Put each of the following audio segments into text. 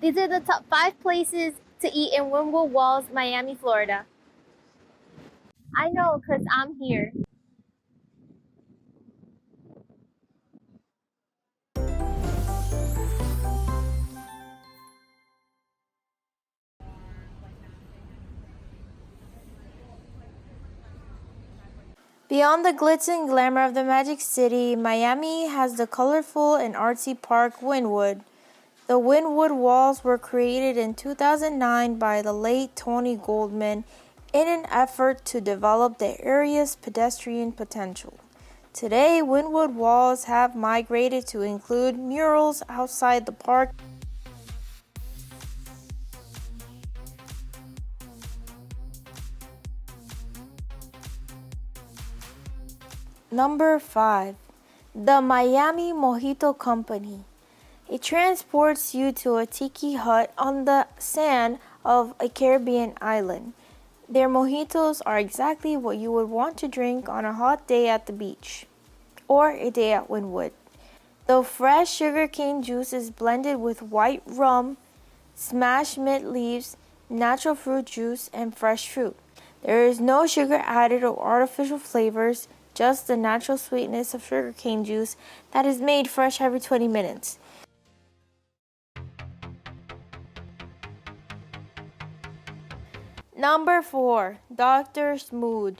These are the top 5 places to eat in Wynwood Walls, Miami, Florida. I know, because I'm here. Beyond the glitz and glamour of the Magic City, Miami has the colorful and artsy park Wynwood. The Wynwood Walls were created in 2009 by the late Tony Goldman in an effort to develop the area's pedestrian potential. Today, Wynwood Walls have migrated to include murals outside the park. Number 5. The Miami Mojito Company. It transports you to a tiki hut on the sand of a Caribbean island. Their mojitos are exactly what you would want to drink on a hot day at the beach or a day at Wynwood. The fresh sugarcane juice is blended with white rum, smashed mint leaves, natural fruit juice, and fresh fruit. There is no sugar added or artificial flavors, just the natural sweetness of sugarcane juice that is made fresh every 20 minutes. Number 4. Dr. Smood.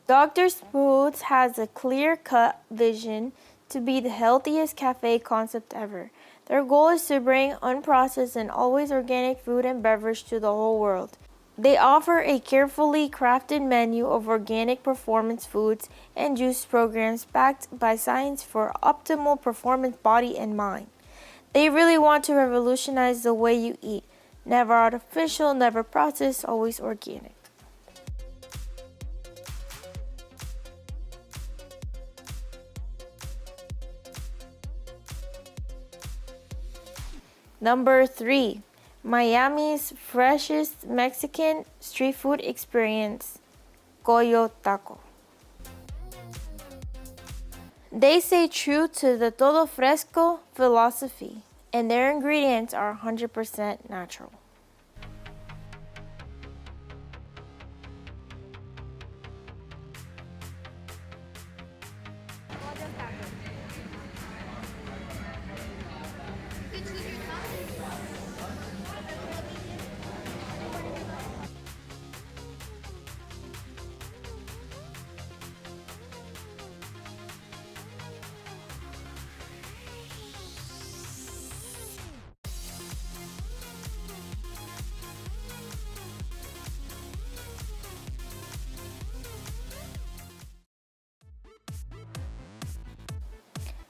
Dr. Smood has a clear-cut vision to be the healthiest cafe concept ever. Their goal is to bring unprocessed and always organic food and beverage to the whole world. They offer a carefully crafted menu of organic performance foods and juice programs backed by science for optimal performance body and mind. They really want to revolutionize the way you eat. Never artificial, never processed, always organic. Number 3. Miami's freshest Mexican street food experience, Coyo Taco. They stay true to the todo fresco philosophy, and their ingredients are 100% natural.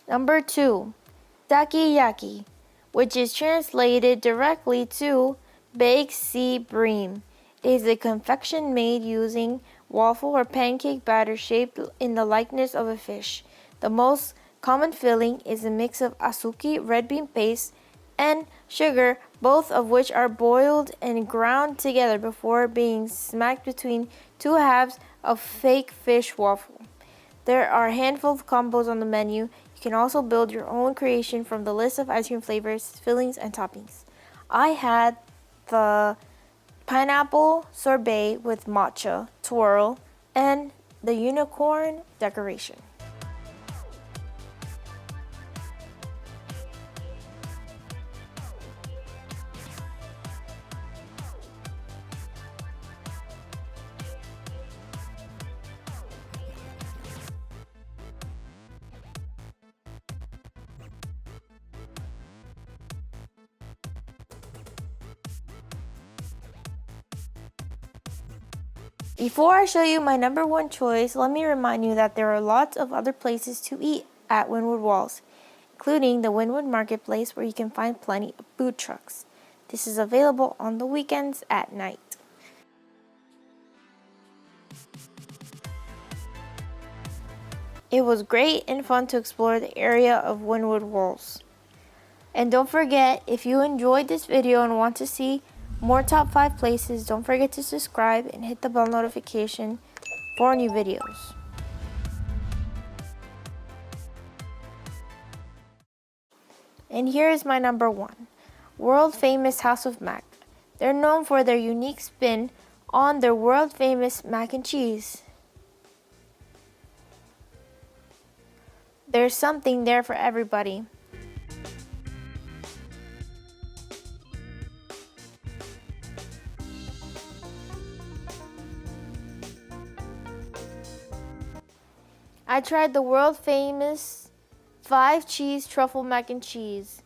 Number 2. Taki Yaki, which is translated directly to baked sea bream, is a confection made using waffle or pancake batter shaped in the likeness of a fish. The most common filling is a mix of azuki, red bean paste, and sugar, both of which are boiled and ground together before being smacked between two halves of fake fish waffle. There are a handful of combos on the menu. You can also build your own creation from the list of ice cream flavors, fillings, and toppings. I had the pineapple sorbet with matcha twirl and the unicorn decoration. Before I show you my number 1 choice, let me remind you that there are lots of other places to eat at Wynwood Walls, including the Wynwood Marketplace where you can find plenty of food trucks. This is available on the weekends at night. It was great and fun to explore the area of Wynwood Walls. And don't forget, if you enjoyed this video and want to see more top 5 places, don't forget to subscribe and hit the bell notification for new videos. And here is my number 1. world famous House of Mac. They're known for their unique spin on their world famous mac and cheese. There's something there for everybody. I tried the world famous 5-cheese truffle mac and cheese.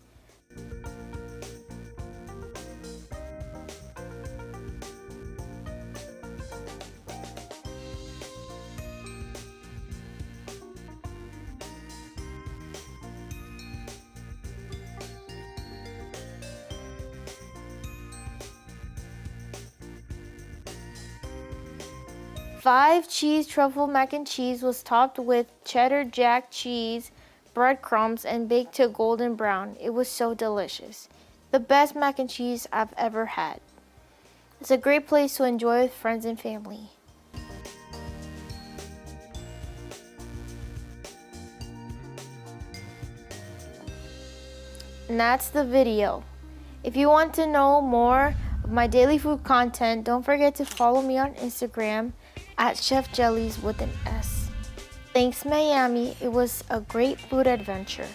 Five cheese truffle mac and cheese was topped with cheddar jack cheese, breadcrumbs, and baked to golden brown. It was so delicious. The best mac and cheese I've ever had. It's a great place to enjoy with friends and family. And that's the video. If you want to know more of my daily food content, don't forget to follow me on Instagram at Chef Jellies with an S. Thanks, Miami. It was a great food adventure.